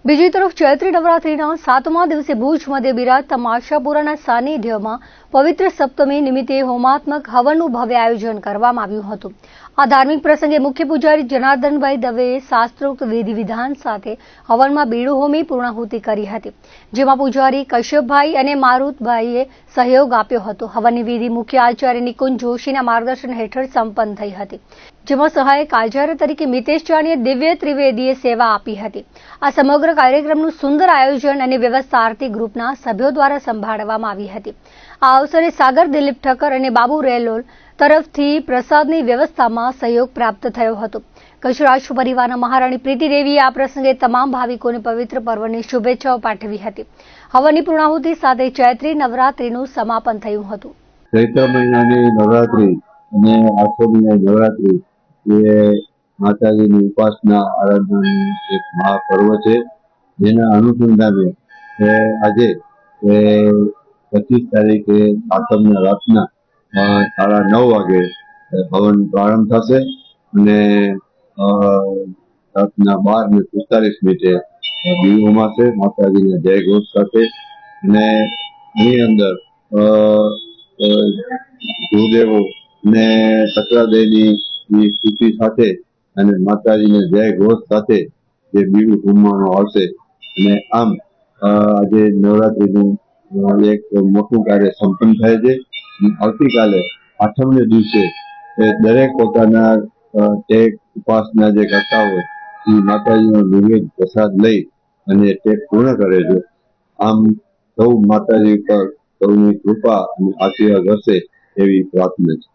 બીજી તરફ ચૈત્રી નવરાત્રીના 7મા દિવસે ભુજ મધ્ય બિરાજતા આશાપુરાના સાનિધ્યમાં પવિત્ર સપ્તમી નિમિત્તે હોમાત્મક હવનનું ભવ્ય આયોજન કરવામાં આવ્યું હતું। આ ધાર્મિક પ્રસંગે મુખ્ય પૂજારી જનાર્દનભાઈ દવેએ શાસ્ત્રોક્ત વિધિ વિધાન સાથે હવનમાં બીડું હોમી પૂર્ણાહુતિ કરી હતી, જેમાં પૂજારી કશ્યપભાઈ અને મારુતભાઈએ સહયોગ આપ્યો હતો। હવનની વિધિ મુખ્ય આચાર્ય નિકુંજ જોશીના માર્ગદર્શન હેઠળ સંપન્ન થઈ હતી, જેમાં સહાયક આચાર્ય તરીકે મિતેશ જાનીએ દિવ્ય ત્રિવેદીય સેવા આપી હતી। આ સમગ્ર કાર્યક્રમનું સુંદર આયોજન અને વ્યવસ્થા આરતી ગ્રુપના સભ્યો દ્વારા સંભાળવામાં આવી હતી। આ અવસરે સાગર દિલીપ ઠક્કર અને બાબુ રેલોલ તરફથી પ્રસાદની વ્યવસ્થામાં સહયોગ પ્રાપ્ત થયો હતો। કચ્છ રાજ્ય પરિવારના મહારાણી પ્રીતિ દેવીએ આ પ્રસંગે તમામ ભાવિકોને પવિત્ર પર્વની શુભેચ્છાઓ પાઠવી હતી। હવનની પૂર્ણાહુતિ સાથે ચૈત્રી નવરાત્રીનું સમાપન થયું હતું। ચૈત્ર મહિનાની નવરાત્રી અને આઠમની નવરાત્રી એ માતાજીની ઉપાસના આરાધનાનું એક મહાપર્વ છે, જેના અનુસંધાને આજે 25 તારીખે આઠમના રાતના 9:30 વાગે હવન પ્રારંભ થશે અને રાતના 12:45 દીવો હોમાશે માતાજીના જય ઘોષ સાથે। અને એની અંદર ગુરુદેવો ને સકરાદેવીની સ્તુતિ સાથે અને માતાજીના જય ઘોષ સાથે જે બીડું હોમવામાં આવશે। અને આમ આજે નવરાત્રીનું એક મોટું કાર્ય સંપન્ન થાય છે। આવતીકાલે આઠમને દિવસે દરેક પોતાના ટેક ઉપાસના જે કરતા હોય એ માતાજીનો નિવેદ પ્રસાદ લઈ અને ટેક પૂર્ણ કરે છે। આમ સૌ માતાજી પર સૌની કૃપા અને આશીર્વાદ હશે એવી પ્રાર્થના છે।